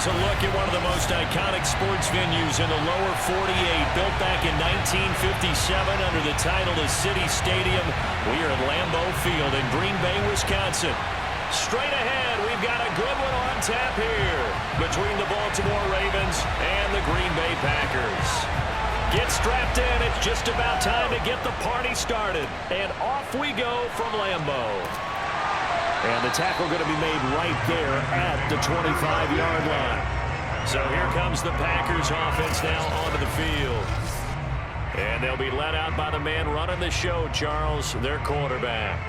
Here's a look at one of the most iconic sports venues in the lower 48, built back in 1957 under the title of City Stadium. We are at Lambeau Field in Green Bay, Wisconsin. Straight ahead, we've got a good one on tap here between the Baltimore Ravens and the Green Bay Packers. Get strapped in. It's just about time to get the party started. And off we go from Lambeau. And the tackle going to be made right there at the 25-yard line. So here comes the Packers offense now onto the field. And they'll be led out by the man running the show, Charles, their quarterback.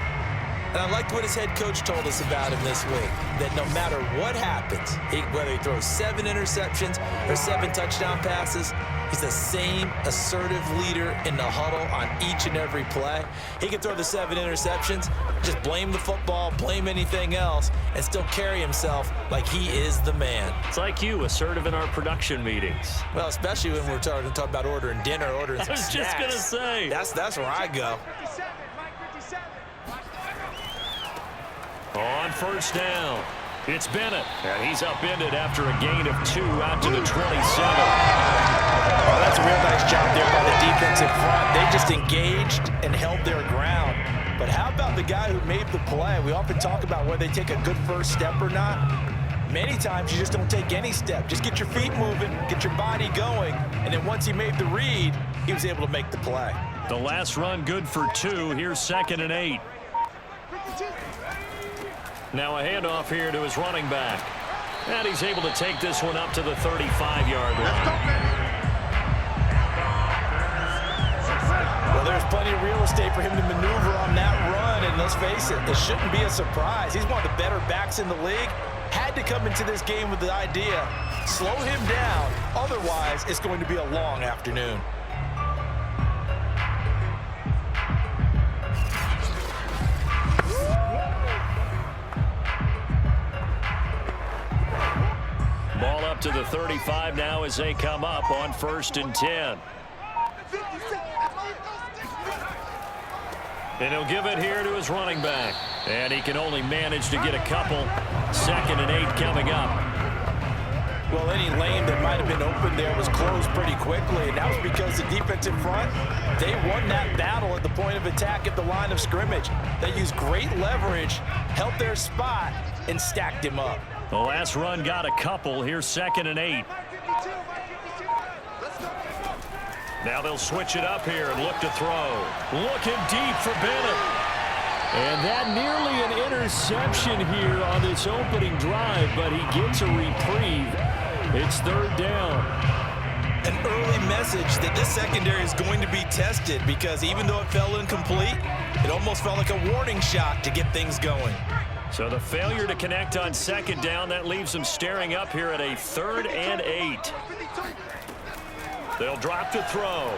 And I liked what his head coach told us about him this week, that no matter what happens, whether he throws 7 interceptions or 7 touchdown passes, he's the same assertive leader in the huddle on each and every play. He can throw the 7 interceptions, just blame the football, blame anything else, and still carry himself like he is the man. It's like you, assertive in our production meetings. Well, especially when we're talking about ordering dinner, ordering some snacks. I was just going to say. That's where I go. On first down, it's Bennett, and he's upended after a gain of 2 out to the 27. Oh, that's a real nice job there by the defensive front. They just engaged and held their ground. But how about the guy who made the play? We often talk about whether they take a good first step or not. Many times you just don't take any step. Just get your feet moving, get your body going, and then once he made the read, he was able to make the play. The last run good for 2. Here's 2nd and 8. Now a handoff here to his running back. And he's able to take this one up to the 35-yard line. Well, there's plenty of real estate for him to maneuver on that run, and let's face it, it shouldn't be a surprise. He's one of the better backs in the league. Had to come into this game with the idea, slow him down, otherwise it's going to be a long afternoon. Ball up to the 35 now as they come up on 1st and 10. And he'll give it here to his running back. And he can only manage to get a couple. 2nd and 8 coming up. Well, any lane that might have been open there was closed pretty quickly, and that was because the defensive front, they won that battle at the point of attack at the line of scrimmage. They used great leverage, held their spot, and stacked him up. The last run got a couple. Here's 2nd and 8. Now they'll switch it up here and look to throw. Looking deep for Bennett. And that nearly an interception here on this opening drive, but he gets a reprieve. It's 3rd down. An early message that this secondary is going to be tested, because even though it fell incomplete, it almost felt like a warning shot to get things going. So the failure to connect on 2nd down, that leaves them staring up here at a 3rd and 8. They'll drop to throw.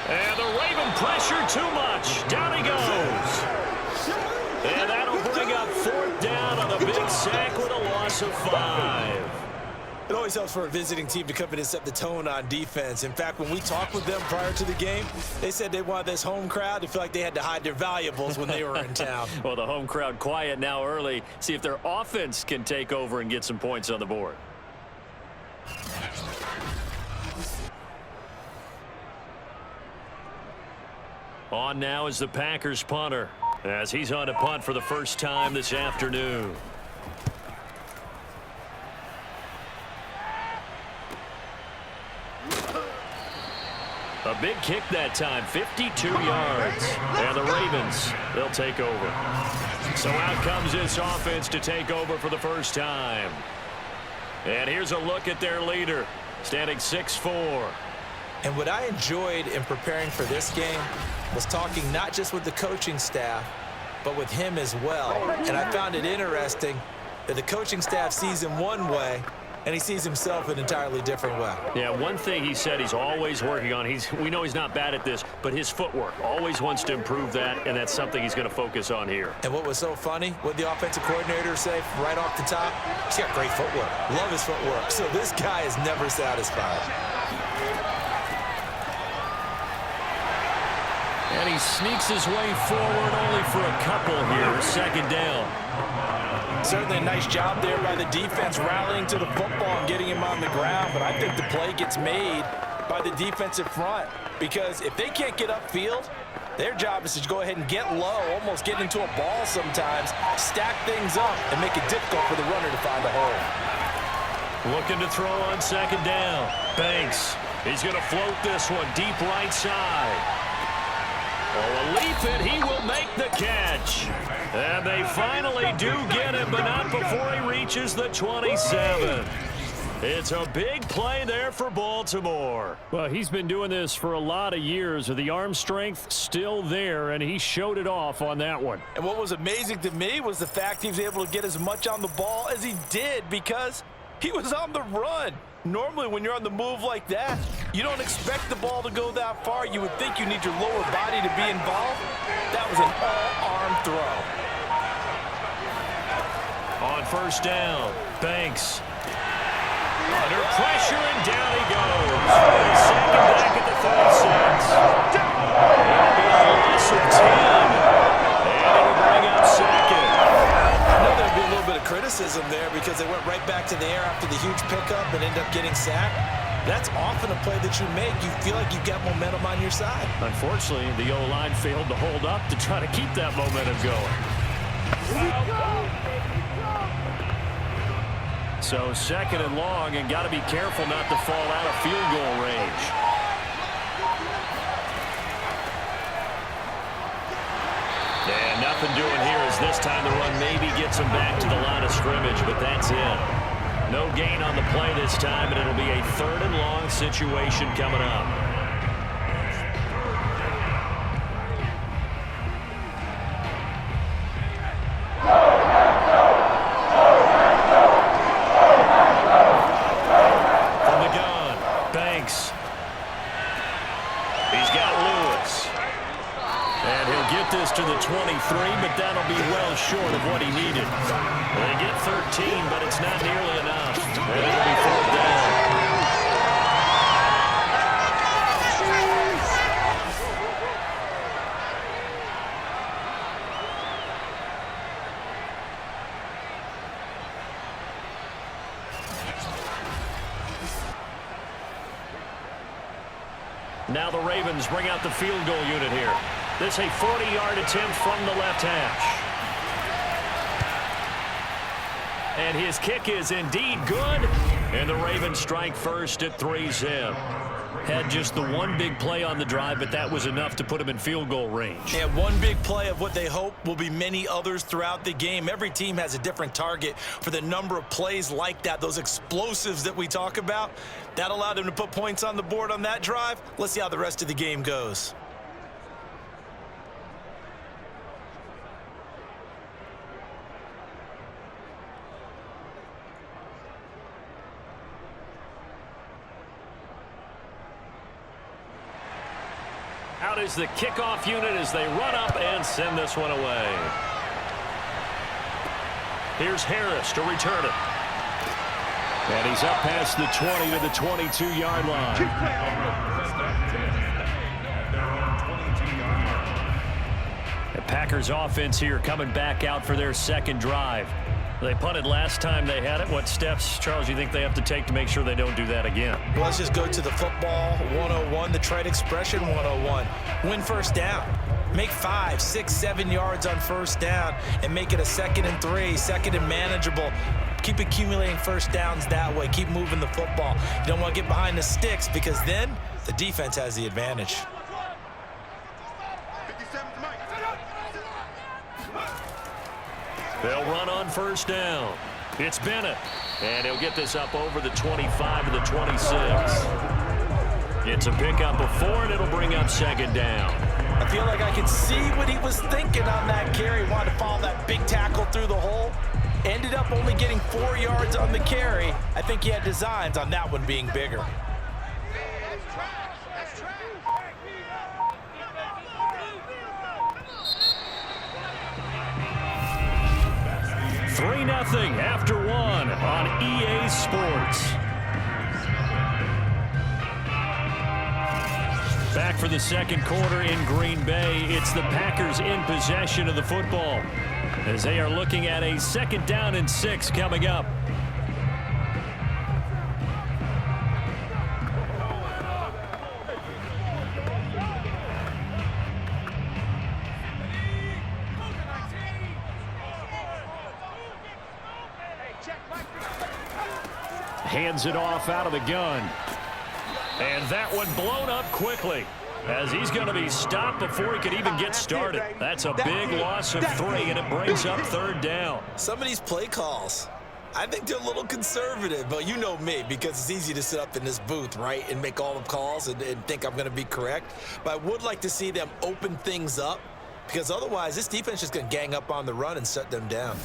And the Raven pressure too much. Down he goes. And that'll bring up 4th down on the big sack with a loss of 5. It always helps for a visiting team to come in and set the tone on defense. In fact, when we talked with them prior to the game, they said they wanted this home crowd to feel like they had to hide their valuables when they were in town. Well, the home crowd quiet now early. See if their offense can take over and get some points on the board. On now is the Packers punter, as he's on to punt for the first time this afternoon. A big kick that time, 52 yards. And the Ravens, they'll take over. So out comes this offense to take over for the first time. And here's a look at their leader, standing 6'4". And what I enjoyed in preparing for this game was talking not just with the coaching staff, but with him as well. And I found it interesting that the coaching staff sees him one way, and he sees himself an entirely different way. Yeah, one thing he said he's always working on, we know he's not bad at this, but his footwork, always wants to improve that, and that's something he's going to focus on here. And what was so funny, what the offensive coordinator say right off the top, he's got great footwork. Love his footwork. So this guy is never satisfied. And he sneaks his way forward only for a couple here. 2nd down. Certainly a nice job there by the defense rallying to the football and getting him on the ground, but I think the play gets made by the defensive front because if they can't get upfield, their job is to go ahead and get low, almost get into a ball sometimes, stack things up, and make it difficult for the runner to find a hole. Looking to throw on second down. Banks. He's going to float this one deep right side. Oh, a leap, and he will make the catch. And they finally do get him, but not before he reaches the 27. It's a big play there for Baltimore. Well, he's been doing this for a lot of years. The arm strength still there, and he showed it off on that one. And what was amazing to me was the fact he was able to get as much on the ball as he did because he was on the run. Normally, when you're on the move like that, you don't expect the ball to go that far. You would think you need your lower body to be involved. That was an all-arm throw. On first down, Banks. Under pressure, and down he goes. Second back at the 36. It'll be a loss of 10. And it'll bring up second. I know there'd be a little bit of criticism there because they went right back to the air after the huge pickup and ended up getting sacked. That's often a play that you make. You feel like you've got momentum on your side. Unfortunately, the O-line failed to hold up to try to keep that momentum going. So second and long, and got to be careful not to fall out of field goal range. And nothing doing here as this time the run maybe gets him back to the line of scrimmage, but that's it. No gain on the play this time, and it'll be a third and long situation coming up. To the 23, but that'll be well short of what he needed. They get 13, but it's not nearly enough. And it'll be fourth down. Now the Ravens bring out the field goal unit here. This a 40-yard attempt from the left hash. And his kick is indeed good. And the Ravens strike first at 3-zip. Had just the one big play on the drive, but that was enough to put him in field goal range. And one big play of what they hope will be many others throughout the game. Every team has a different target for the number of plays like that, those explosives that we talk about. That allowed them to put points on the board on that drive. Let's see how the rest of the game goes. Out is the kickoff unit as they run up and send this one away. Here's Harris to return it. And he's up past the 20 to the 22-yard line. The Packers offense here coming back out for their second drive. They punted last time they had it. What steps, Charles, you think they have to take to make sure they don't do that again? Well, let's just go to the football 101, the trade expression 101. Win first down. Make 5, 6, 7 yards on first down and make it a 2nd and 3, 2nd and manageable. Keep accumulating first downs that way. Keep moving the football. You don't want to get behind the sticks because then the defense has the advantage. They'll run on first down. It's Bennett. And he'll get this up over the 25 to the 26. It's a pickup of 4, and it'll bring up second down. I feel like I can see what he was thinking on that carry. Wanted to follow that big tackle through the hole. Ended up only getting 4 yards on the carry. I think he had designs on that one being bigger. Three 3-0 after one on EA Sports. Back for the second quarter in Green Bay. It's the Packers in possession of the football as they are looking at a 2nd down and 6 coming up. Hands it off out of the gun. And that one blown up quickly as he's going to be stopped before he could even get started. That's a big loss of 3, and it brings up 3rd down. Some of these play calls, I think they're a little conservative, but you know me, because it's easy to sit up in this booth, right, and make all the calls and think I'm going to be correct. But I would like to see them open things up, because otherwise this defense is going to gang up on the run and shut them down.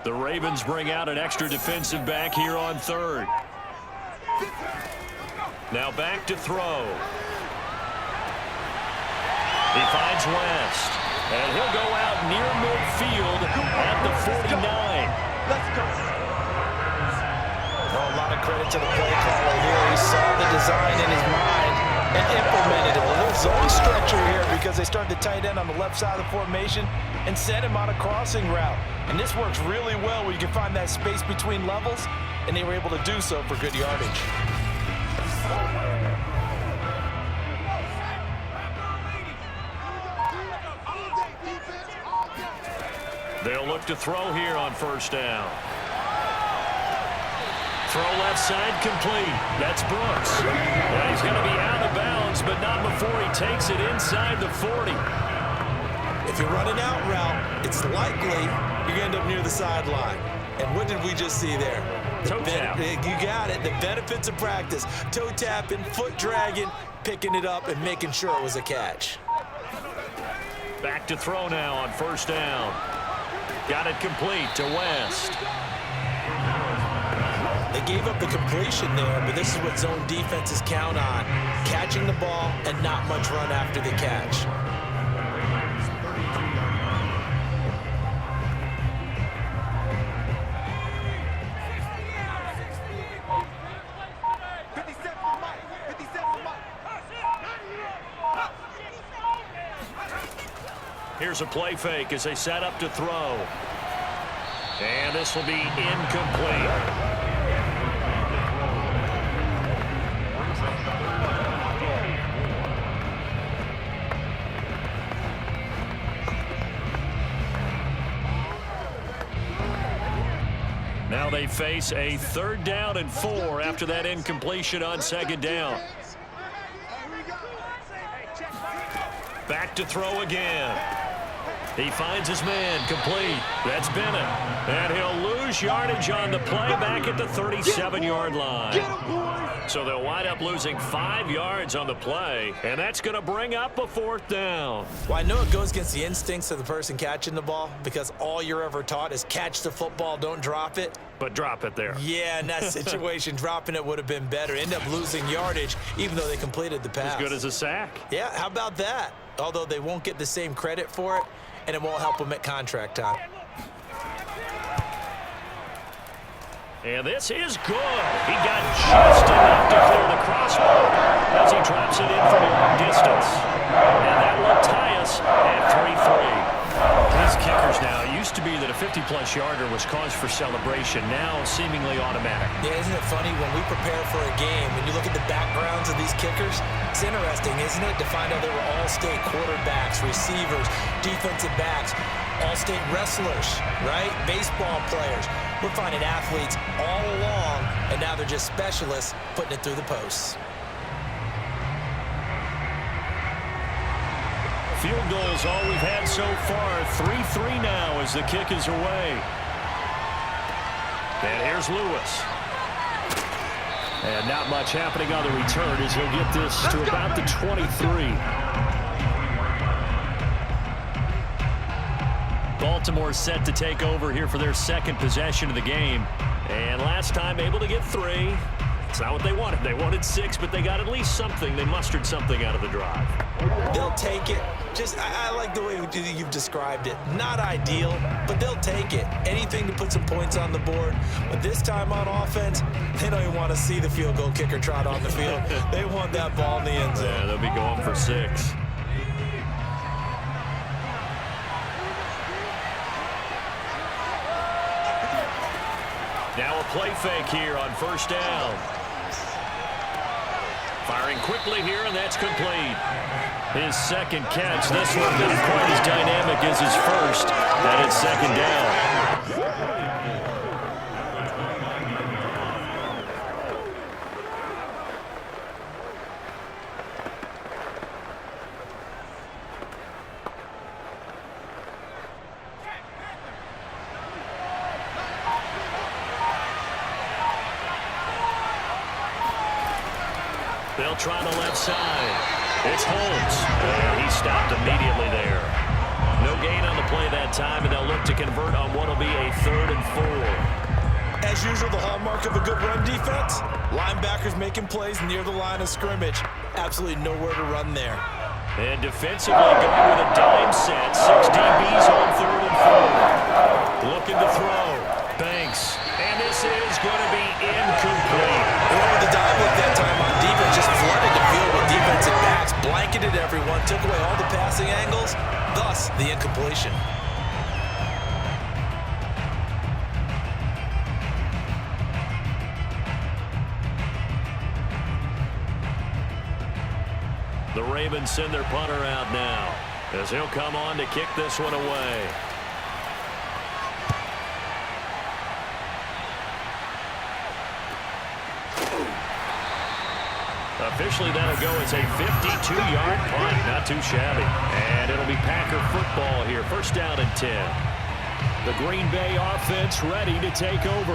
The Ravens bring out an extra defensive back here on 3rd. Now back to throw. He finds West, and he'll go out near midfield at the 49. Let's go. Oh, a lot of credit to the play caller here. He saw the design in his mind and implemented it. A little zone stretcher here because they started the tight end on the left side of the formation and sent him on a crossing route. And this works really well where you can find that space between levels, and they were able to do so for good yardage. They'll look to throw here on 1st down. Throw left side complete. That's Brooks. Well, he's going to be out of bounds, but not before he takes it inside the 40. If you're running out route, it's likely you're going to end up near the sideline. And what did we just see there? Toe tap. You got it. The benefits of practice. Toe tapping, foot dragging, picking it up, and making sure it was a catch. Back to throw now on 1st down. Got it complete to West. They gave up the completion there, but this is what zone defenses count on. Catching the ball and not much run after the catch. Here's a play fake as they set up to throw. And this will be incomplete. Now they face a 3rd down and 4 after that incompletion on 2nd down. Back to throw again. He finds his man complete. That's Bennett. And he'll lose yardage on the play back at the 37-yard line. So they'll wind up losing 5 yards on the play, and that's going to bring up a 4th down. Well, I know it goes against the instincts of the person catching the ball because all you're ever taught is catch the football, don't drop it. But drop it there. Yeah, in that situation, dropping it would have been better. End up losing yardage, even though they completed the pass. As good as a sack. Yeah, how about that? Although they won't get the same credit for it, and it won't help them at contract time. And this is good. He got just enough to clear the crossbar as he drops it in from a long distance. And that will tie us at 3-3. These kickers now, it used to be that a 50-plus yarder was cause for celebration. Now seemingly automatic. Yeah, isn't it funny when we prepare for a game, when you look at the backgrounds of these kickers, it's interesting, isn't it, to find out they were all-state quarterbacks, receivers, defensive backs, all-state wrestlers, right? Baseball players. We're finding athletes all along, and now they're just specialists putting it through the posts. Field goals all we've had so far. 3-3 now as the kick is away. And here's Lewis. And not much happening on the return as he'll get this to about the 23. Baltimore set to take over here for their second possession of the game. And last time able to get 3. It's not what they wanted. They wanted 6, but they got at least something. They mustered something out of the drive. They'll take it. I like the way you've described it. Not ideal, but they'll take it. Anything to put some points on the board. But this time on offense, they don't even want to see the field goal kicker trot on the field. They want that ball in the end zone. Yeah, they'll be going for 6. Now a play fake here on first down. Firing quickly here, and that's complete. His second catch. This one not quite as dynamic as his first, and it's second down. They'll try the left side. It's Holmes. And he stopped immediately there. No gain on the play that time, and they'll look to convert on what will be a 3rd and 4. As usual, the hallmark of a good run defense, linebackers making plays near the line of scrimmage. Absolutely nowhere to run there. And defensively going with a dime set. 6 DBs on 3rd and 4. Looking to throw. Banks. And this is going to be incomplete. Went with the dime look that time on defense. Just flooded the field with defensive backs. Blanketed everyone. Took away all the passing angles. Thus, the incompletion. The Ravens send their punter out now as he'll come on to kick this one away. Officially, that'll go as a 52-yard punt. Not too shabby. And it'll be Packer football here. First down and 10. The Green Bay offense ready to take over.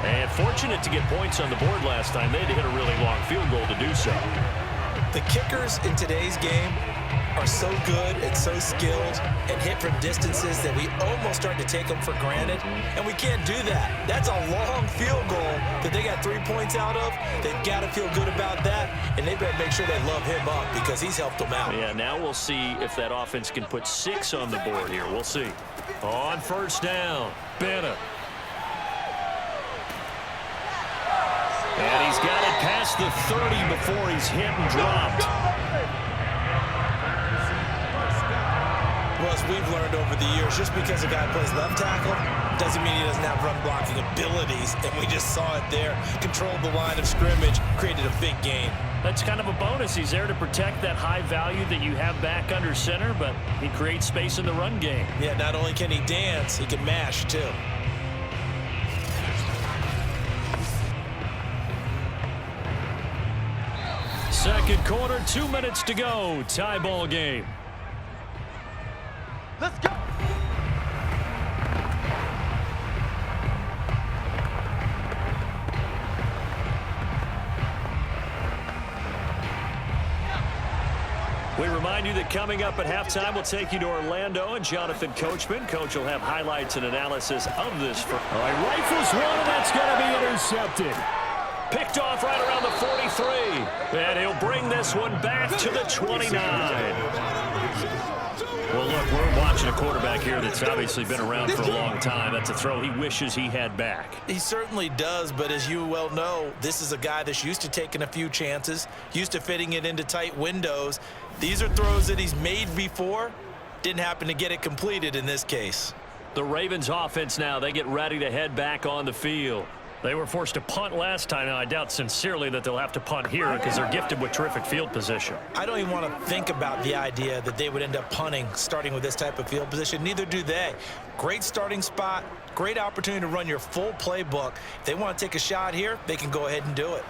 And fortunate to get points on the board last time. They had to hit a really long field goal to do so. The kickers in today's game are so good and so skilled and hit from distances that we almost start to take them for granted, and we can't do that. That's a long field goal that they got 3 points out of. They've got to feel good about that, and they better make sure they love him up because he's helped them out. Yeah, now we'll see if that offense can put 6 on the board here. We'll see. On first down, Bennett. And he's got it past the 30 before he's hit and dropped. Well, as we've learned over the years, just because a guy plays left tackle doesn't mean he doesn't have run blocking abilities, and we just saw it there. Controlled the line of scrimmage, created a big gain. That's kind of a bonus. He's there to protect that high value that you have back under center, but he creates space in the run game. Yeah, not only can he dance, he can mash, too. Second quarter, 2 minutes to go. Tie ball game. Let's go. We remind you that coming up at halftime, we'll take you to Orlando and Jonathan Coachman. Coach will have highlights and analysis of this. All right, rifles one, and that's going to be intercepted. Picked off right around the 43. And he'll bring this one back to the 29. Well, look, we're watching a quarterback here that's obviously been around for a long time. That's a throw he wishes he had back. He certainly does, but as you well know, this is a guy that's used to taking a few chances, used to fitting it into tight windows. These are throws that he's made before. Didn't happen to get it completed in this case. The Ravens offense now, they get ready to head back on the field. They were forced to punt last time. Now, I doubt sincerely that they'll have to punt here because they're gifted with terrific field position. I don't even want to think about the idea that they would end up punting starting with this type of field position. Neither do they. Great starting spot, great opportunity to run your full playbook. If they want to take a shot here, they can go ahead and do it.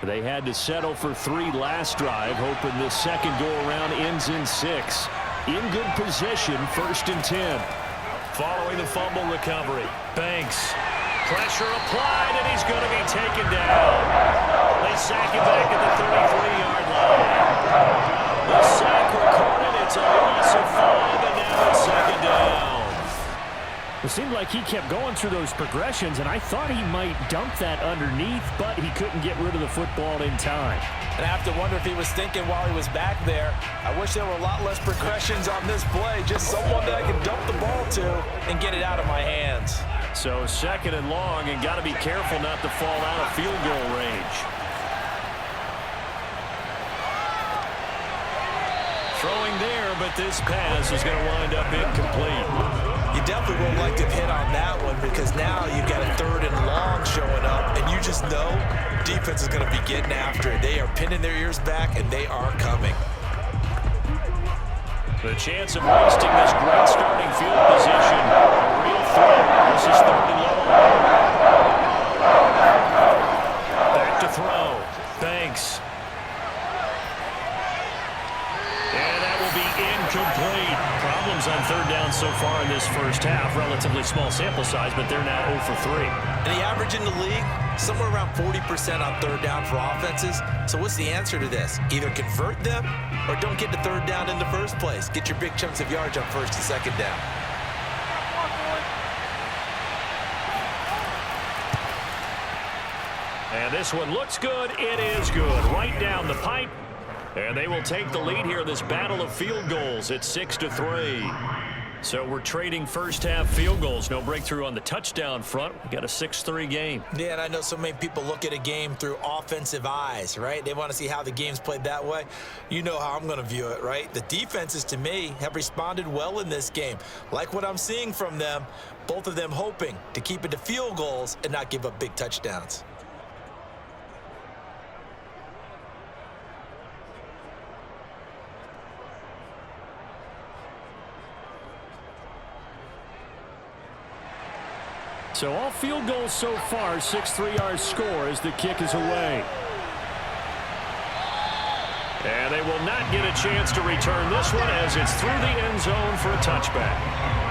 They had to settle for 3 last drive, hoping this second go-around ends in 6. In good position, 1st and 10. Following the fumble recovery, Banks. Pressure applied, and he's going to be taken down. They sack him back at the 33-yard line. The sack recorded. It's a loss of 5, and now it's second down. It seemed like he kept going through those progressions, and I thought he might dump that underneath, but he couldn't get rid of the football in time. And I have to wonder if he was thinking while he was back there, I wish there were a lot less progressions on this play, just someone that I could dump the ball to and get it out of my hands. So 2nd and long, and got to be careful not to fall out of field goal range. Throwing there, but this pass is going to wind up incomplete. You definitely won't like to have hit on that one because now you've got a 3rd and long showing up, and you just know defense is going to be getting after it. They are pinning their ears back, and they are coming. The chance of wasting this great starting field position. A real threat. This is 3rd and long. Back to throw. Thanks. And that will be incomplete. Problems on 3rd down so far in this first half. Relatively small sample size, but they're now 0 for 3. And the average in the league, somewhere around 40% on 3rd down for offenses. So what's the answer to this? Either convert them or don't get to 3rd down in the first place. Get your big chunks of yards on 1st and 2nd down. And this one looks good. It is good. Right down the pipe. And they will take the lead here in this battle of field goals at 6-3. So we're trading first half field goals. No breakthrough on the touchdown front. We got a 6-3 game. Yeah, and I know so many people look at a game through offensive eyes, right? They want to see how the game's played that way. You know how I'm going to view it, right? The defenses, to me, have responded well in this game. Like what I'm seeing from them, both of them hoping to keep it to field goals and not give up big touchdowns. So all field goals so far, 6-3 our score as the kick is away. And they will not get a chance to return this one as it's through the end zone for a touchback.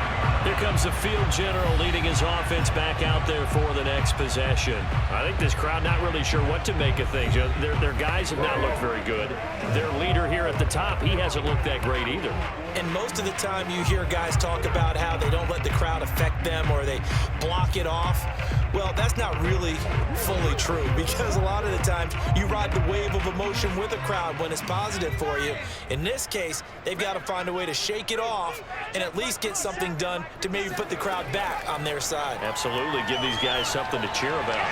Here comes the field general leading his offense back out there for the next possession. I think this crowd not really sure what to make of things. You know, their guys have not looked very good. Their leader here at the top, he hasn't looked that great either. And most of the time you hear guys talk about how they don't let the crowd affect them or they block it off. Well, that's not really fully true because a lot of the times you ride the wave of emotion with a crowd when it's positive for you. In this case, they've got to find a way to shake it off and at least get something done to maybe put the crowd back on their side. Absolutely. Give these guys something to cheer about.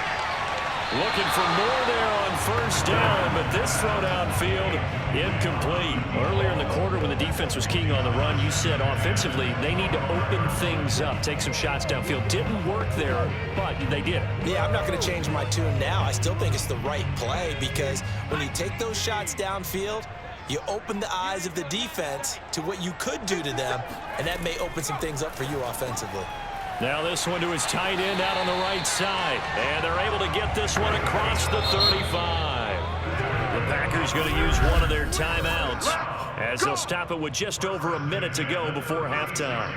Looking for more there on first down, but this throw downfield incomplete. Earlier in the quarter when the defense was keying on the run, you said offensively they need to open things up, take some shots downfield. Didn't work there, but they did. Yeah, I'm not going to change my tune now. I still think it's the right play because when you take those shots downfield, you open the eyes of the defense to what you could do to them, and that may open some things up for you offensively. Now this one to his tight end out on the right side. And they're able to get this one across the 35. The Packers going to use one of their timeouts as they'll stop it with just over a minute to go before halftime.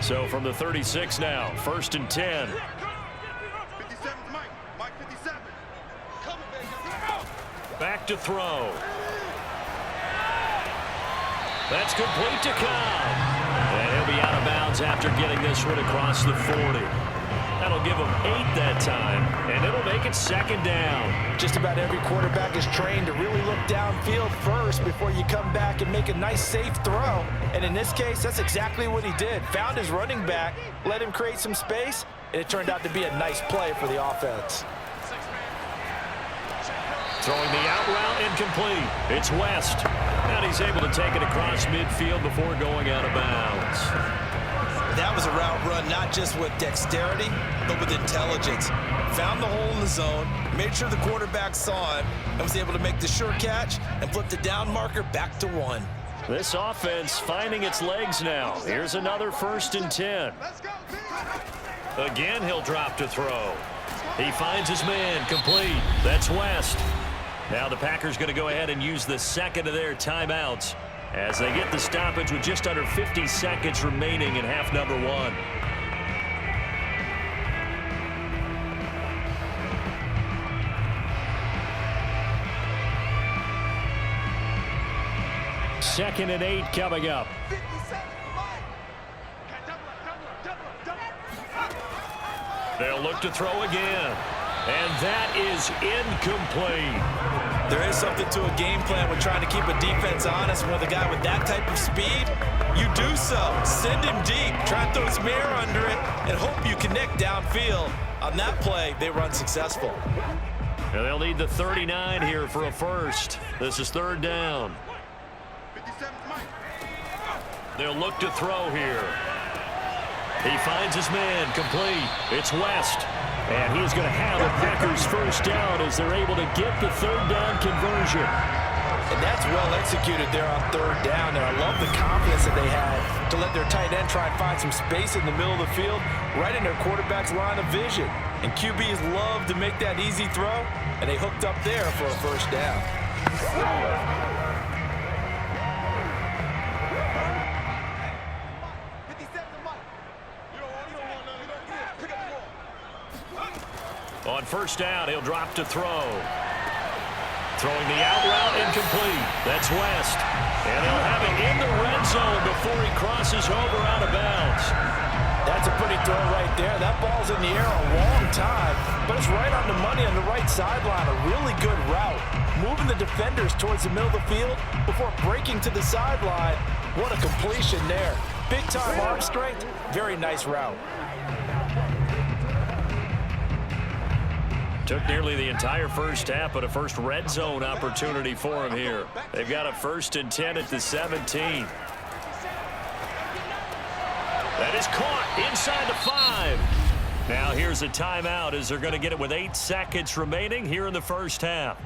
So from the 36 now, 1st and 10. Back to throw. That's complete to Cobb. And he'll be out of bounds after getting this one across the 40. That'll give him 8 that time, and it'll make it 2nd down. Just about every quarterback is trained to really look downfield first before you come back and make a nice, safe throw. And in this case, that's exactly what he did. Found his running back, let him create some space, and it turned out to be a nice play for the offense. Throwing the out route incomplete. It's West. And he's able to take it across midfield before going out of bounds. That was a route run not just with dexterity, but with intelligence. Found the hole in the zone, made sure the quarterback saw him, and was able to make the sure catch and flip the down marker back to 1. This offense finding its legs now. Here's another 1st and 10. Again, he'll drop to throw. He finds his man, complete. That's West. Now the Packers going to go ahead and use the 2nd of their timeouts as they get the stoppage with just under 50 seconds remaining in half number 1. 2nd and 8 coming up. They'll look to throw again. And that is incomplete. There is something to a game plan with trying to keep a defense honest. With a guy with that type of speed, you do so. Send him deep. Try and throw some air under it and hope you connect downfield. On that play, they were unsuccessful. And they'll need the 39 here for a first. This is 3rd down. They'll look to throw here. He finds his man complete. It's West. And he's going to have the Packers first down as they're able to get the 3rd down conversion. And that's well executed there on 3rd down. And I love the confidence that they had to let their tight end try and find some space in the middle of the field, right in their quarterback's line of vision. And QBs love to make that easy throw, and they hooked up there for a first down. On first down, he'll drop to throw. Throwing the out route incomplete. That's West. And they'll have it in the red zone before he crosses over out of bounds. That's a pretty throw right there. That ball's in the air a long time, but it's right on the money on the right sideline. A really good route. Moving the defenders towards the middle of the field before breaking to the sideline. What a completion there. Big-time arm strength. Very nice route. Took nearly the entire first half, but a first red zone opportunity for him here. They've got a 1st and 10 at the 17. That is caught inside the 5. Now here's a timeout as they're going to get it with 8 seconds remaining here in the first half.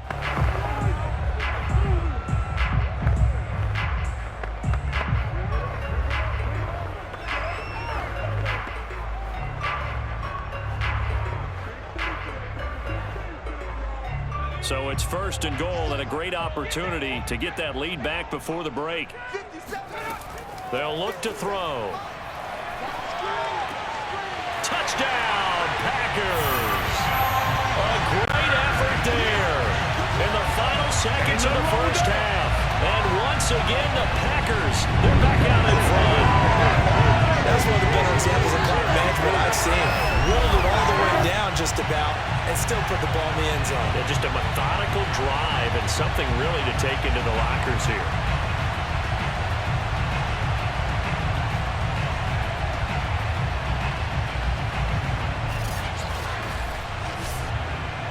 So it's 1st and goal and a great opportunity to get that lead back before the break. They'll look to throw. Touchdown, Packers! A great effort there in the final seconds of the first half. And once again, the Packers, they're back out in front. That's one of the better examples of clock management I've seen. Rolled it all the way down just about and still put the ball in the end zone. Yeah, just a methodical drive and something really to take into the lockers here.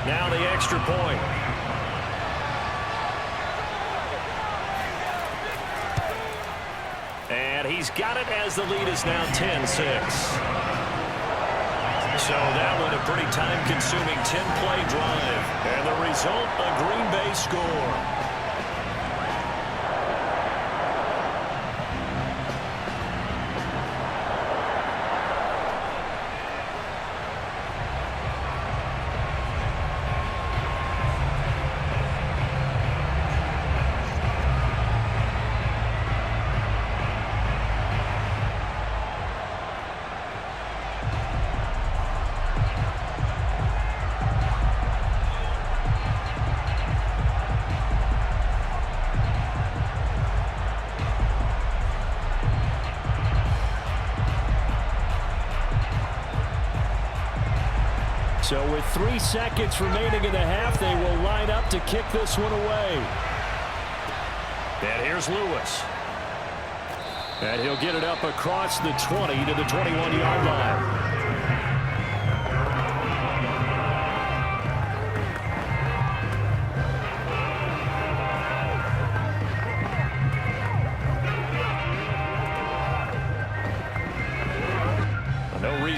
Now the extra point. And he's got it as the lead is now 10-6. So that one a pretty time-consuming 10-play drive. And the result, a Green Bay score. So with 3 seconds remaining in the half, they will line up to kick this one away. And here's Lewis. And he'll get it up across the 20 to the 21-yard line.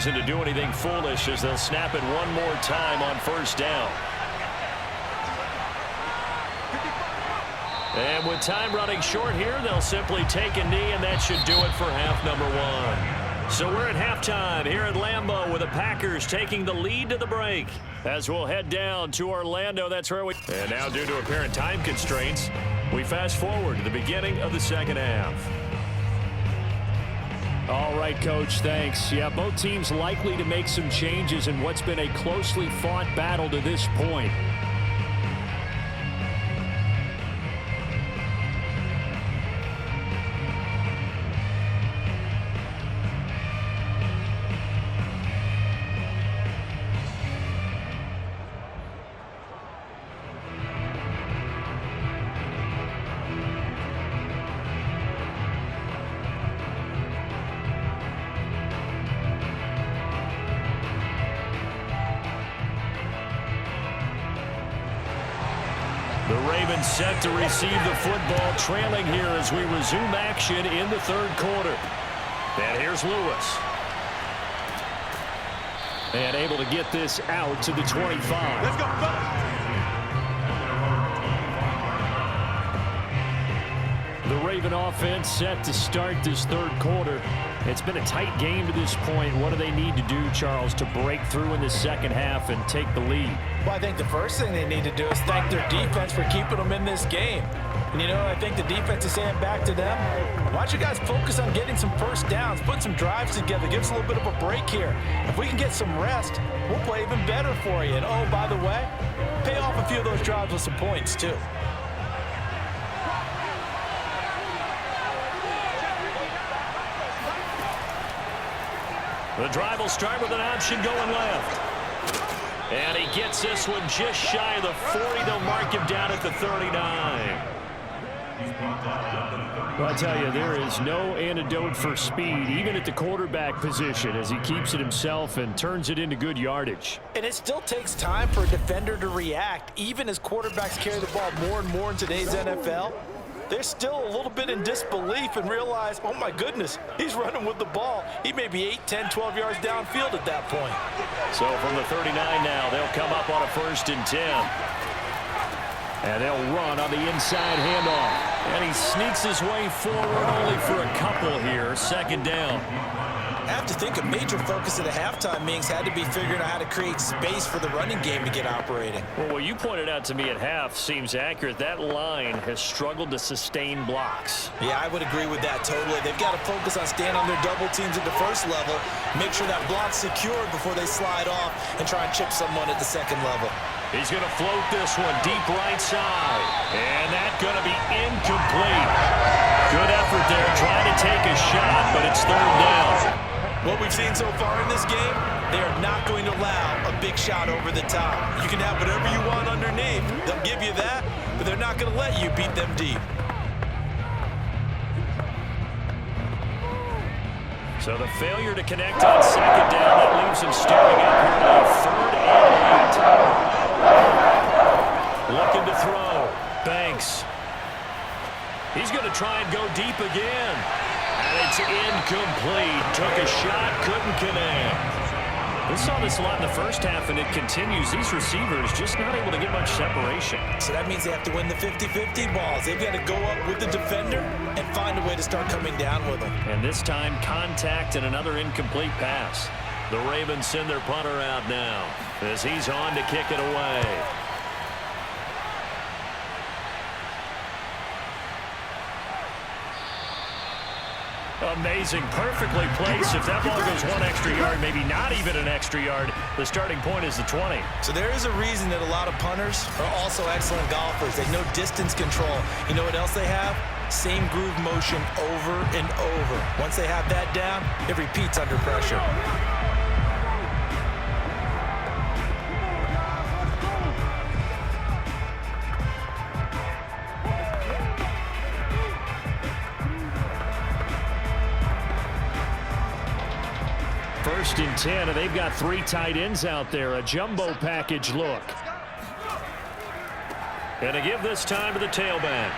To do anything foolish as they'll snap it one more time on first down. And with time running short here, they'll simply take a knee, and that should do it for half number 1. So we're at halftime here at Lambeau with the Packers taking the lead to the break. As we'll head down to Orlando, that's where we... And now due to apparent time constraints, we fast forward to the beginning of the second half. All right, Coach, thanks. Yeah, both teams likely to make some changes in what's been a closely fought battle to this point. Ravens set to receive the football, trailing here as we resume action in the third quarter. And here's Lewis. And able to get this out to the 25. Let's go, fellas. The Raven offense set to start this third quarter. It's been a tight game to this point. What do they need to do, Charles, to break through in the second half and take the lead? Well, I think the first thing they need to do is thank their defense for keeping them in this game. And, you know, I think the defense is saying back to them, why don't you guys focus on getting some first downs, put some drives together, give us a little bit of a break here. If we can get some rest, we'll play even better for you. And, oh, by the way, pay off a few of those drives with some points, too. The drive will start with an option going left. And he gets this one just shy of the 40. They'll mark him down at the 39. Well, I tell you, there is no antidote for speed, even at the quarterback position, as he keeps it himself and turns it into good yardage. And it still takes time for a defender to react, even as quarterbacks carry the ball more and more in today's NFL. They're still a little bit in disbelief and realize, oh my goodness, he's running with the ball. He may be 8, 10, 12 yards downfield at that point. So from the 39 now, they'll come up on a 1st and 10. And they'll run on the inside handoff. And he sneaks his way forward only for a couple here. 2nd down. I have to think a major focus of the halftime meetings had to be figuring out how to create space for the running game to get operating. Well, what you pointed out to me at half seems accurate. That line has struggled to sustain blocks. Yeah, I would agree with that totally. They've got to focus on staying on their double teams at the first level, make sure that block's secured before they slide off and try and chip someone at the second level. He's going to float this one deep right side. And that's going to be incomplete. Good effort there, trying to take a shot, but it's 3rd down. What we've seen so far in this game, they are not going to allow a big shot over the top. You can have whatever you want underneath. They'll give you that, but they're not going to let you beat them deep. So the failure to connect on 2nd down, that leaves him staring at a 3rd and 8. Looking to throw. Banks. He's going to try and go deep again. And it's incomplete. Took a shot, couldn't connect. We saw this a lot in the first half, and it continues. These receivers just not able to get much separation. So that means they have to win the 50-50 balls. They've got to go up with the defender and find a way to start coming down with them. And this time, contact and another incomplete pass. The Ravens send their punter out now as he's on to kick it away. Amazing, perfectly placed. If that ball goes 1 extra yard, maybe not even an extra yard, the starting point is the 20. So there is a reason that a lot of punters are also excellent golfers. They know distance control. You know what else they have? Same groove motion over and over. Once they have that down, it repeats under pressure. First and 10, and they've got 3 tight ends out there. A jumbo package look. And to give this time to the tailback.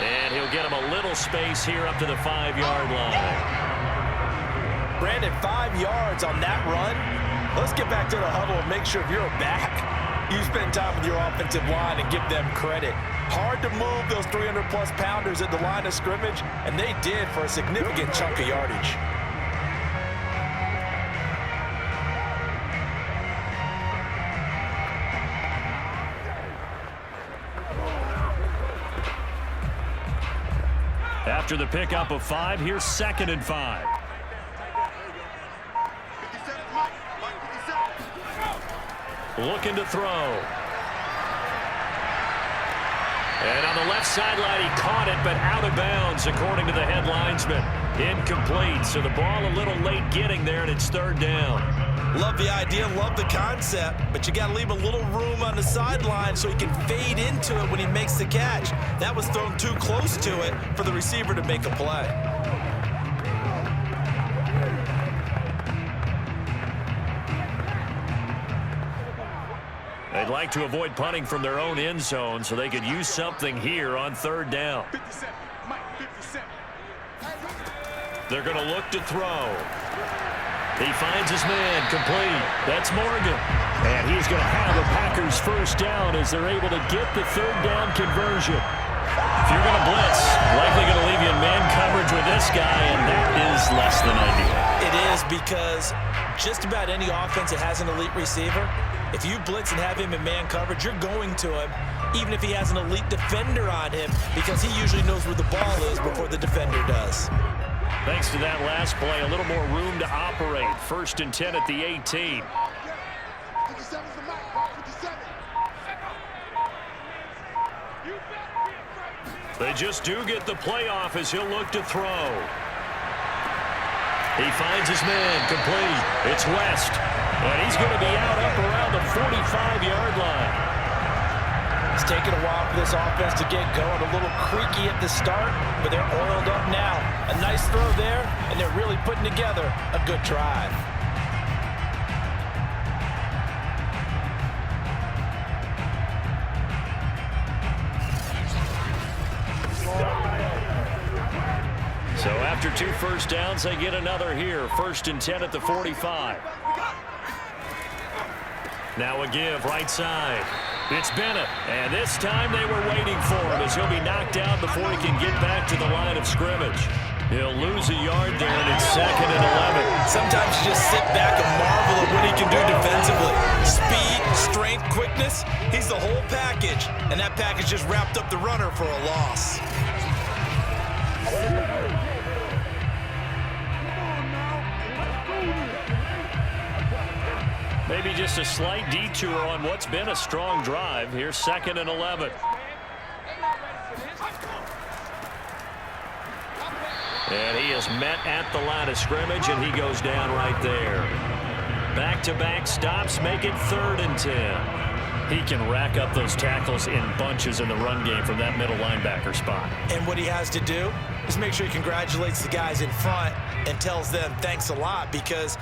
And he'll get him a little space here up to the 5-yard line. Brandon, 5 yards on that run. Let's get back to the huddle and make sure if you're back, you spend time with your offensive line and give them credit. Hard to move those 300-plus pounders at the line of scrimmage, and they did for a significant chunk of yardage. After the pickup of 5, here's 2nd and 5. Looking to throw. And on the left sideline, he caught it, but out of bounds, according to the head linesman. Incomplete, so the ball a little late getting there, and it's 3rd down. Love the idea, love the concept, but you got to leave a little room on the sideline so he can fade into it when he makes the catch. That was thrown too close to it for the receiver to make a play. They'd They'd like to avoid punting from their own end zone so they could use something here on third down. 57. Mike, 57. They're going to look to throw. He finds his man, complete. That's Morgan. And he's going to have the Packers first down as they're able to get the third down conversion. If you're going to blitz, likely going to leave you in man coverage with this guy, and that is less than ideal. It is, because just about any offense that has an elite receiver, if you blitz and have him in man coverage, you're going to him, even if he has an elite defender on him, because he usually knows where the ball is before the defender does. Thanks to that last play, a little more room to operate. 1st and 10 at the 18. They just do get the playoff as he'll look to throw. He finds his man, complete. It's West, and he's going to be out up around the 45-yard line. It's taken a while for this offense to get going. A little creaky at the start, but they're oiled up now. A nice throw there, and they're really putting together a good drive. So after 2 first downs, they get another here. 1st and 10 at the 45. Now a give right side. It's Bennett, and this time they were waiting for him as he'll be knocked down before he can get back to the line of scrimmage. He'll lose a yard there, and it's 2nd and 11. Sometimes you just sit back and marvel at what he can do defensively. Speed, strength, quickness, he's the whole package, and that package just wrapped up the runner for a loss. Maybe just a slight detour on what's been a strong drive. Here's 2nd and 11. And he is met at the line of scrimmage, and he goes down right there. Back-to-back stops make it 3rd and 10. He can rack up those tackles in bunches in the run game from that middle linebacker spot. And what he has to do is make sure he congratulates the guys in front and tells them thanks a lot, because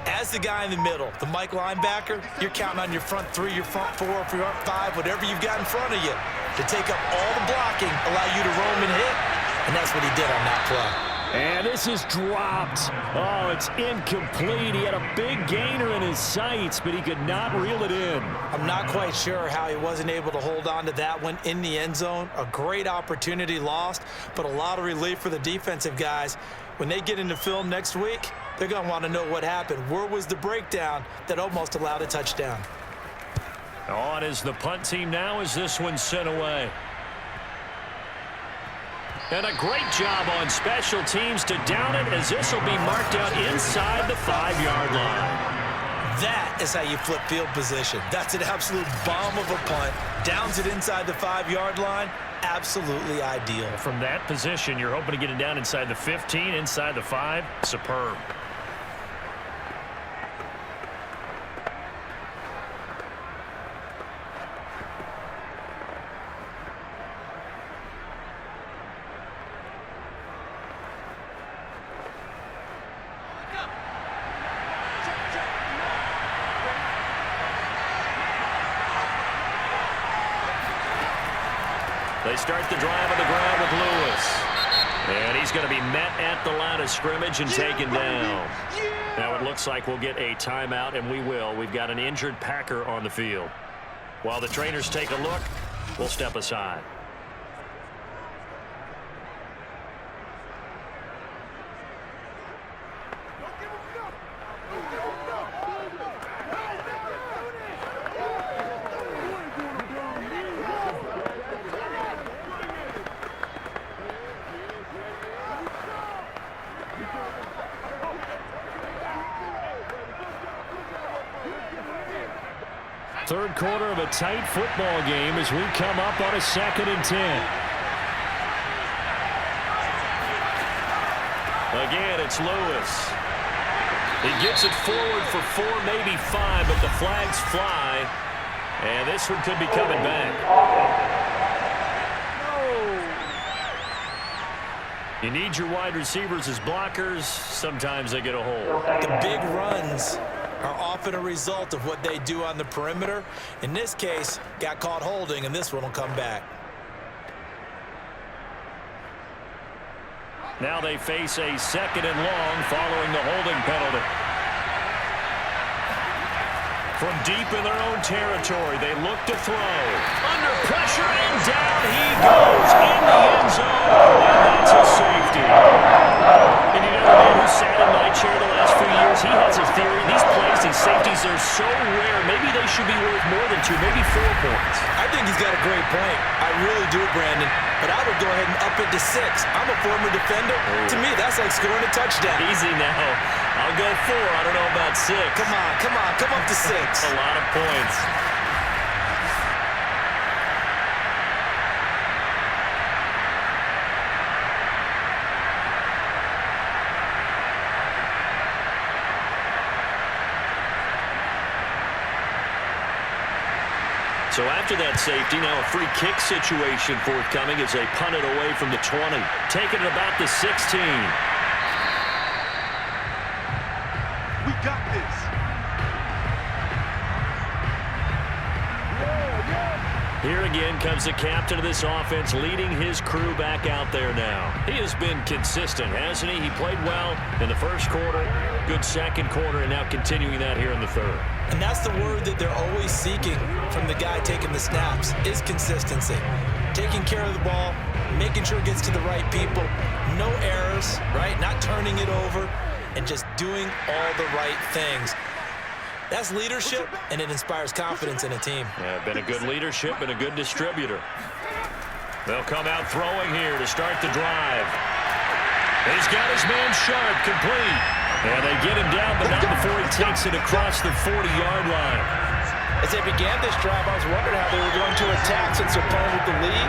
as the guy in the middle, the Mike linebacker, you're counting on your front 3, your front 4, your front 5, whatever you've got in front of you to take up all the blocking, allow you to roam and hit, and that's what he did on that play. And this is dropped. Oh, it's incomplete. He had a big gainer in his sights, but he could not reel it in. I'm not quite sure how he wasn't able to hold on to that one in the end zone. A great opportunity lost, but a lot of relief for the defensive guys. When they get into film next week, they're going to want to know what happened. Where was the breakdown that almost allowed a touchdown? On is the punt team now as this one's sent away. And a great job on special teams to down it, as this will be marked out inside the 5-yard line. That is how you flip field position. That's an absolute bomb of a punt. Downs it inside the 5-yard line. Absolutely ideal. From that position, you're hoping to get it down inside the 15, inside the 5. Superb. They start the drive on the ground with Lewis. And he's going to be met at the line of scrimmage and taken down. Now it looks like we'll get a timeout, and we will. We've got an injured Packer on the field. While the trainers take a look, we'll step aside. Third quarter of a tight football game as we come up on a 2nd and 10. Again, it's Lewis. He gets it forward for 4, maybe 5, but the flags fly. And this one could be coming back. You need your wide receivers as blockers. Sometimes they get a hold. The big runs are often a result of what they do on the perimeter. In this case, got caught holding, and this one will come back. Now they face a 2nd and long following the holding penalty. From deep in their own territory, they look to throw. Under pressure, and down he goes in the end zone, and that's a safety. And you know, the man who sat in my chair the last few years, he has a theory. These plays, these safeties are so rare. Maybe they should be worth more than 2, maybe 4 points. I think he's got a great point. I really do, Brandon. But I would go ahead and up it to 6. I'm a former defender. To me, that's like scoring a touchdown. Easy now. I'll go 4. I don't know about 6. Come on. Come up to 6. That's a lot of points. So after that safety, now a free kick situation forthcoming as they punt it away from the 20. Taking it about the 16. We got this. Here again comes the captain of this offense, leading his crew back out there now. He has been consistent, hasn't he? He played well in the first quarter, good second quarter, and now continuing that here in the third. And that's the word that they're always seeking from the guy taking the snaps, is consistency. Taking care of the ball, making sure it gets to the right people, no errors, right? Not turning it over, and just doing all the right things. That's leadership, and it inspires confidence in a team. Yeah, been a good leadership and a good distributor. They'll come out throwing here to start the drive. He's got his man Sharpe complete. And they get him down, but not before he takes it across the 40-yard line. As they began this drive, I was wondering how they were going to attack since they're playing with the lead.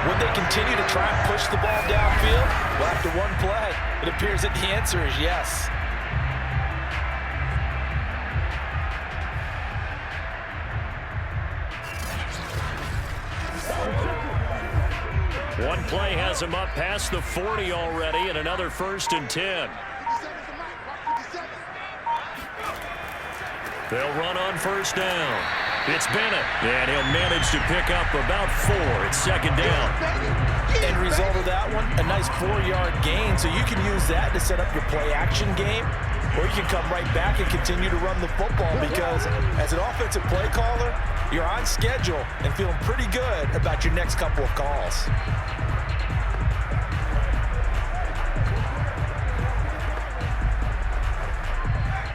Would they continue to try and push the ball downfield? Well, after one play, it appears that the answer is yes. One play has him up past the 40 already, and another 1st and 10. They'll run on 1st down. It's Bennett, and he'll manage to pick up about 4. It's 2nd down. End result of that one, a nice 4-yard gain, so you can use that to set up your play-action game, or you can come right back and continue to run the football because as an offensive play caller, you're on schedule and feeling pretty good about your next couple of calls.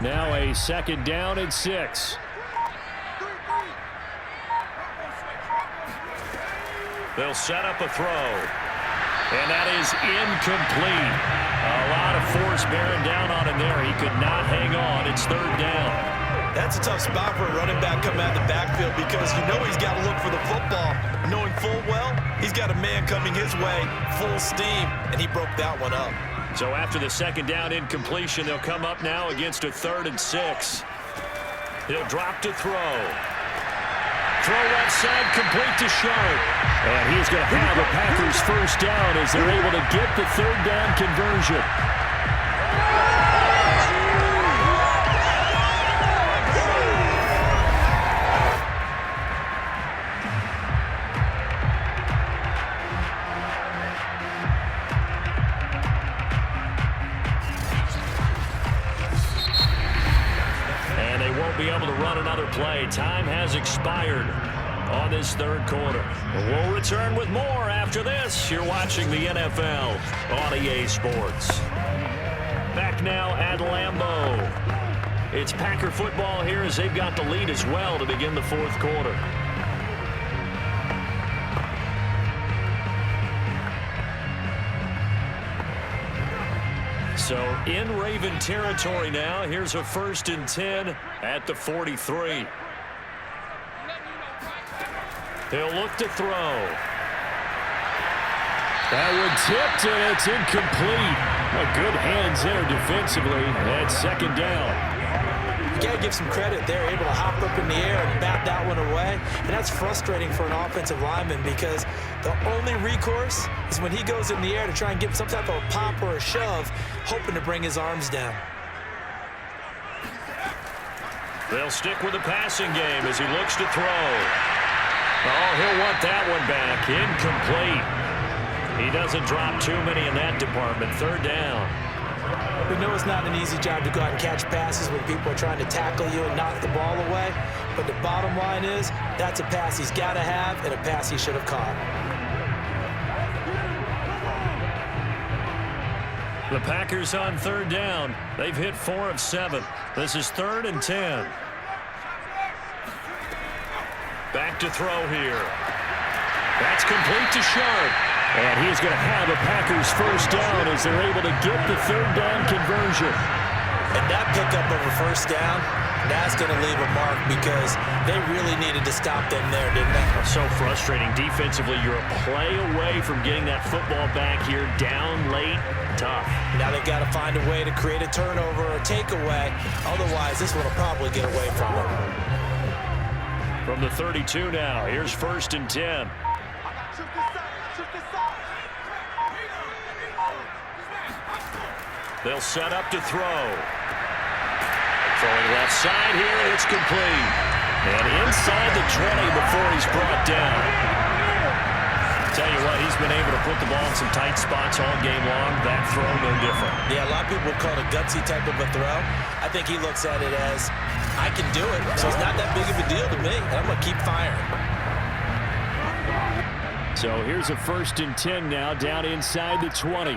Now a 2nd down and 6. They'll set up a throw. And that is incomplete. A lot of force bearing down on him there. He could not hang on. It's 3rd down. That's a tough spot for a running back coming out of the backfield because you know he's got to look for the football, knowing full well he's got a man coming his way, full steam, and he broke that one up. So after the 2nd down incompletion, they'll come up now against a 3rd and 6. He'll drop to throw. Throw left side, complete to Sharpe. And he's going to have a Packers 1st down as they're able to get the 3rd down conversion. Be able to run another play. Time has expired on this 3rd quarter. We'll return with more after this. You're watching the NFL on EA Sports. Back now at Lambeau. It's Packer football here as they've got the lead as well to begin the 4th quarter. So in Raven territory now. Here's a 1st and 10 at the 43. They'll look to throw. That one tipped, and it's incomplete. Good hands there defensively. That's 2nd down. You got to give some credit. They're able to hop up in the air and bat that one away. And that's frustrating for an offensive lineman because the only recourse is when he goes in the air to try and get some type of a pop or a shove, hoping to bring his arms down. They'll stick with the passing game as he looks to throw. Oh, he'll want that one back. Incomplete. He doesn't drop too many in that department. Third down. We know it's not an easy job to go out and catch passes when people are trying to tackle you and knock the ball away. But the bottom line is, that's a pass he's got to have and a pass he should have caught. The Packers on third down. They've hit 4 of 7. This is 3rd and 10. Back to throw here. That's complete to Sharpe. And he's going to have a Packers first down as they're able to get the third down conversion. And that pickup of a first down, that's going to leave a mark because they really needed to stop them there, didn't they? So frustrating. Defensively, you're a play away from getting that football back here. Down late, tough. Now they've got to find a way to create a turnover or takeaway. Otherwise, this one will probably get away from them. From the 32 now, here's 1st and 10. They'll set up to throw. Throwing left side here, it's complete. And inside the 20 before he's brought down. Tell you what, he's been able to put the ball in some tight spots all game long. That throw, no different. Yeah, a lot of people would call it a gutsy type of a throw. I think he looks at it as, I can do it, so it's not that big of a deal to me, and I'm going to keep firing. So here's a 1st and 10 now, down inside the 20.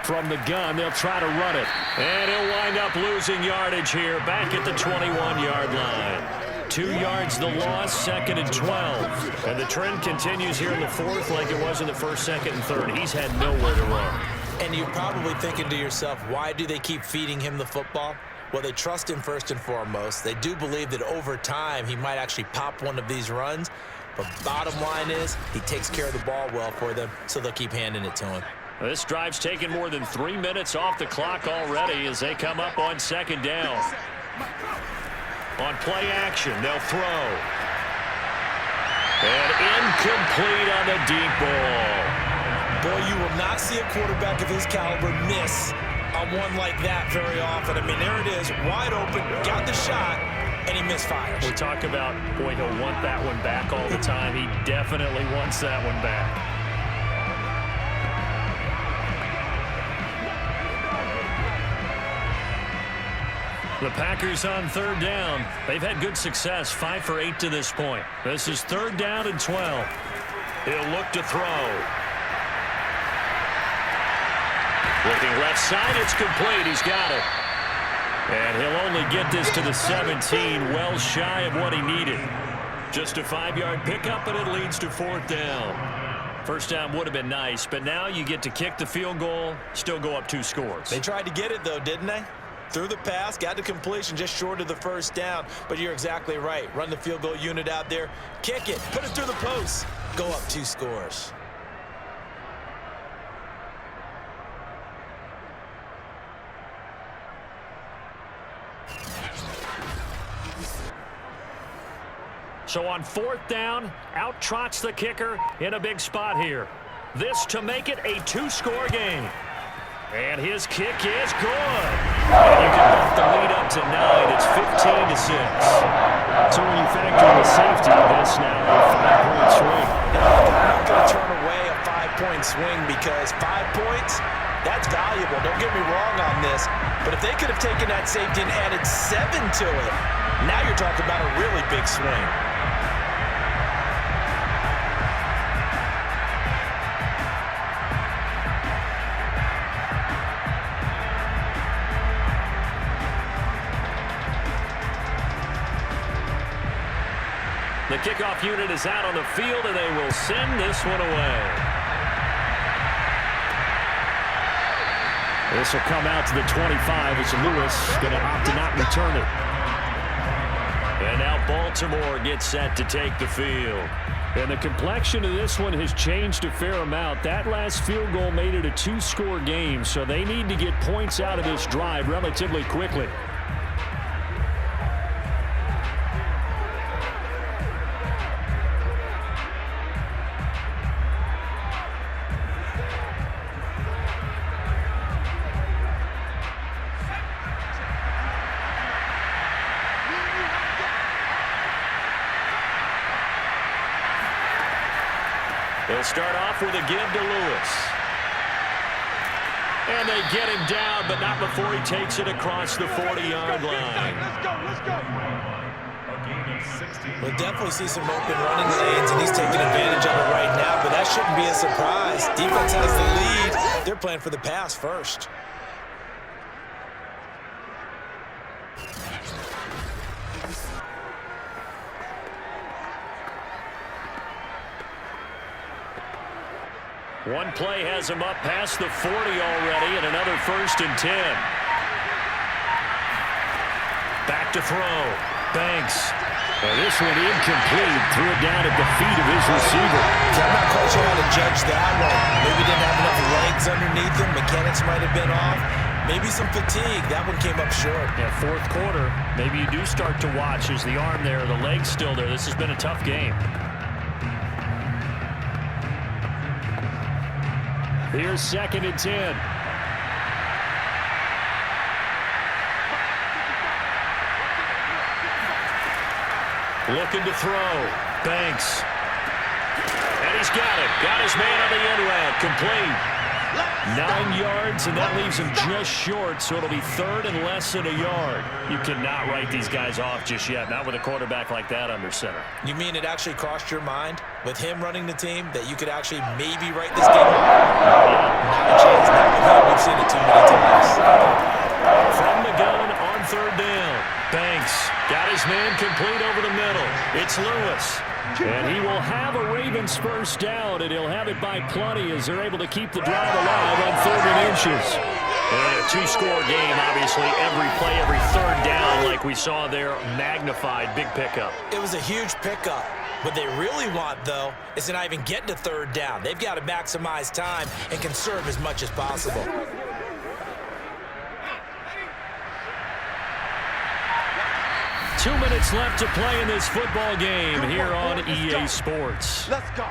From the gun, they'll try to run it. And he'll wind up losing yardage here, back at the 21-yard line. 2 yards the loss, 2nd and 12. And the trend continues here in the 4th like it was in the 1st, 2nd, and 3rd. He's had nowhere to run. And you're probably thinking to yourself, why do they keep feeding him the football? Well, they trust him first and foremost. They do believe that over time he might actually pop one of these runs. But bottom line is, he takes care of the ball well for them, so they'll keep handing it to him. This drive's taken more than 3 minutes off the clock already as they come up on 2nd down. On play action, they'll throw. And incomplete on the deep ball. Boy, you will not see a quarterback of his caliber miss on one like that very often. I mean, there it is, wide open, got the shot, and he misfires. We talk about, boy, he'll want that one back all the time. He definitely wants that one back. The Packers on third down. They've had good success, 5 for 8 to this point. This is 3rd down and 12. He'll look to throw. Looking left side, it's complete. He's got it. And he'll only get this to the 17, well shy of what he needed. Just a 5-yard pickup, and it leads to 4th down. First down would have been nice, but now you get to kick the field goal, still go up 2 scores. They tried to get it, though, didn't they? Threw the pass, got the completion just short of the first down. But you're exactly right. Run the field goal unit out there. Kick it. Put it through the post. Go up 2 scores. So on 4th down, out trots the kicker in a big spot here. This to make it a 2-score game. And his kick is good. And you can bump the lead up to 9. It's 15-6. So when you factor in the safety, this now a 5-point swing. I'm not going to turn away a 5-point swing because 5 points, that's valuable. Don't get me wrong on this. But if they could have taken that safety and added 7 to it, now you're talking about a really big swing. The kickoff unit is out on the field, and they will send this one away. This will come out to the 25 as Lewis going to opt to not return it. And now Baltimore gets set to take the field. And the complexion of this one has changed a fair amount. That last field goal made it a 2-score game, so they need to get points out of this drive relatively quickly. They'll start off with a give to Lewis. And they get him down, but not before he takes it across the 40-yard line. Let's go. We'll definitely see some open running lanes, and he's taking advantage of it right now, but that shouldn't be a surprise. Defense has the lead. They're playing for the pass first. One play has him up past the 40 already, and another 1st and 10. Back to throw. Banks. This one incomplete. Threw it down at the feet of his receiver. I'm not quite sure how to judge that one. Maybe didn't have enough legs underneath him. Mechanics might have been off. Maybe some fatigue. That one came up short. Yeah, 4th quarter. Maybe you do start to watch. Is the arm there, the leg's still there? This has been a tough game. Here's 2nd and 10. Looking to throw. Banks. And he's got it. Got his man on the end route. Complete. 9 yards, and that leaves him just short, so it'll be 3rd and less than a yard. You cannot write these guys off just yet, not with a quarterback like that under center. You mean it actually crossed your mind, with him running the team, that you could actually maybe write this game off? Not a chance. Not with him. We've seen it too many times. From the gun on 3rd down. Banks got his man complete over the middle. It's Lewis. And he will have a Ravens first down, and he'll have it by plenty as they're able to keep the drive alive on 3rd and inches. And a 2-score game, obviously. Every play, every 3rd down, like we saw there, magnified, big pickup. It was a huge pickup. What they really want, though, is to not even get to 3rd down. They've got to maximize time and conserve as much as possible. 2 minutes left to play in this football game here on EA Sports. Let's go.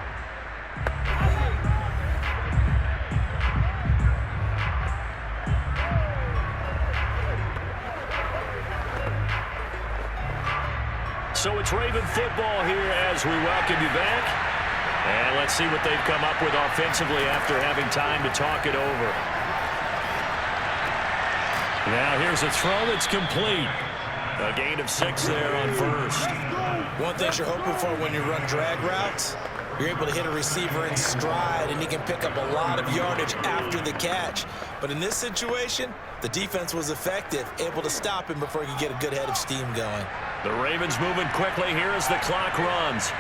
So it's Raven football here as we welcome you back. And let's see what they've come up with offensively after having time to talk it over. Now here's a throw that's complete. A gain of 6 there on 1st. One thing you're hoping for when you run drag routes, you're able to hit a receiver in stride, and he can pick up a lot of yardage after the catch. But in this situation, the defense was effective, able to stop him before he could get a good head of steam going. The Ravens moving quickly here as the clock runs.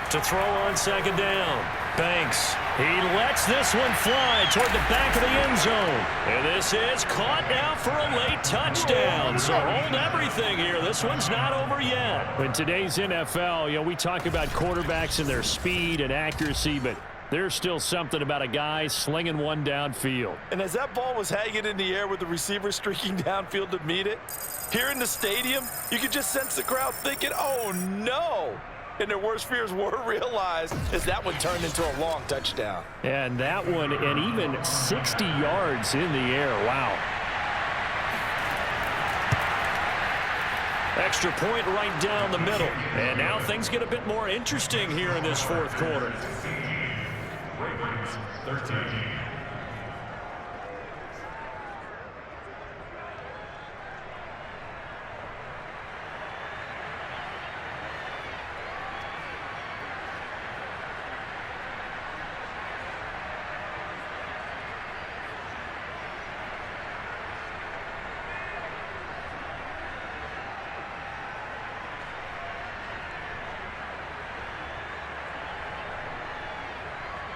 To throw on 2nd down. Banks. He lets this one fly toward the back of the end zone. And this is caught now for a late touchdown. So hold everything here. This one's not over yet. In today's NFL, we talk about quarterbacks and their speed and accuracy, but there's still something about a guy slinging one downfield. And as that ball was hanging in the air with the receiver streaking downfield to meet it, here in the stadium, you could just sense the crowd thinking, oh, no. And their worst fears were realized as that one turned into a long touchdown. And that one, and even 60 yards in the air. Wow. Extra point right down the middle. And now things get a bit more interesting here in this 4th quarter. 13.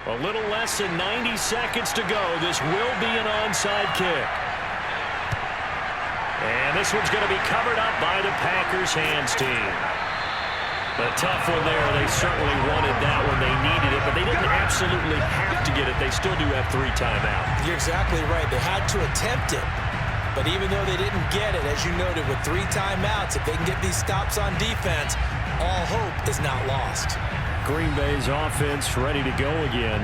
A little less than 90 seconds to go. This will be an onside kick. And this one's going to be covered up by the Packers hands team. A tough one there. They certainly wanted that one. They needed it, but they didn't absolutely have to get it. They still do have 3 timeouts. You're exactly right. They had to attempt it. But even though they didn't get it, as you noted, with 3 timeouts, if they can get these stops on defense, all hope is not lost. Green Bay's offense ready to go again.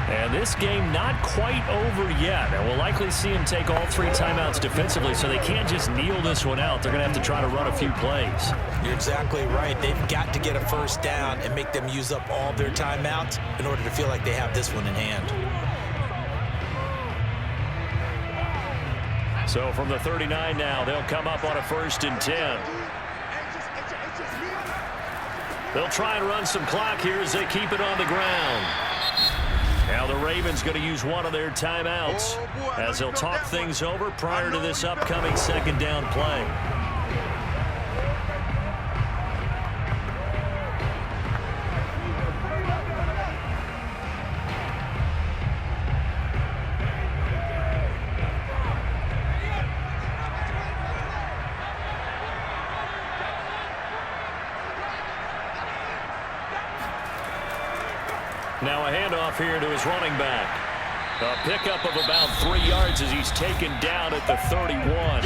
And this game not quite over yet. And we'll likely see him take all 3 timeouts defensively, so they can't just kneel this one out. They're going to have to try to run a few plays. You're exactly right. They've got to get a first down and make them use up all their timeouts in order to feel like they have this one in hand. So from the 39 now, they'll come up on a 1st and 10. They'll try and run some clock here as they keep it on the ground. Now the Ravens going to use one of their timeouts as they'll talk things over prior to this upcoming 2nd down play. Now a handoff here to his running back. A pickup of about 3 yards as he's taken down at the 31.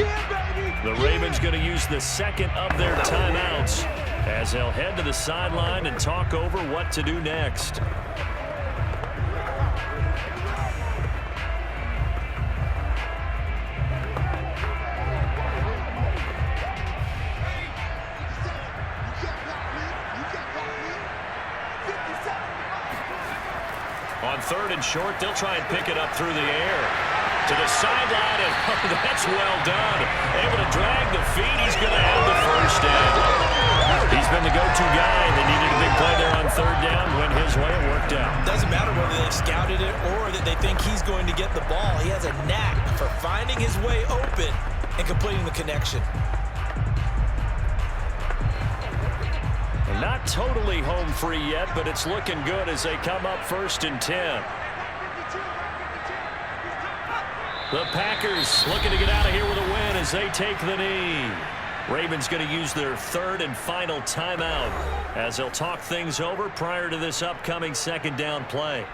The Ravens going to use the 2nd of their timeouts as they'll head to the sideline and talk over what to do next. On 3rd and short, they'll try and pick it up through the air. To the sideline, and that's well done. Able to drag the feet. He's going to have the 1st down. He's been the go-to guy. They needed a big play there on 3rd down. Went his way. It worked out. Doesn't matter whether they've scouted it or that they think he's going to get the ball. He has a knack for finding his way open and completing the connection. Not totally home free yet, but it's looking good as they come up 1st and 10. The Packers looking to get out of here with a win as they take the knee. Ravens going to use their 3rd and final timeout as they'll talk things over prior to this upcoming 2nd down play.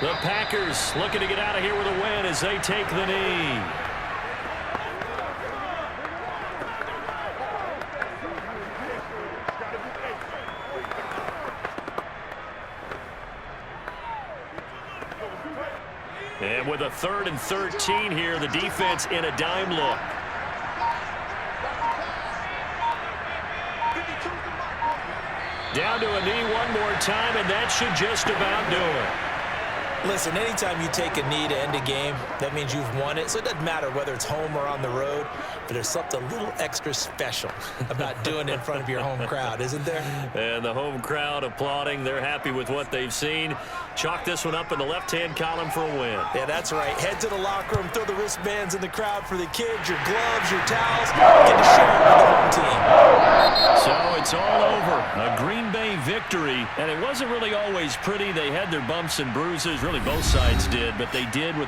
The Packers looking to get out of here with a win as they take the knee. And with a 3rd and 13 here, the defense in a dime look. Down to a knee one more time, and that should just about do it. Listen, anytime you take a knee to end a game, that means you've won it. So it doesn't matter whether it's home or on the road, but there's something a little extra special about doing it in front of your home crowd, isn't there? And the home crowd applauding. They're happy with what they've seen. Chalk this one up in the left-hand column for a win. Yeah, that's right. Head to the locker room, throw the wristbands in the crowd for the kids, your gloves, your towels. Get to share it with the home team. So it's all over. A Green Bay victory, and it wasn't really always pretty. They had their bumps and bruises. Really, both sides did, but they did with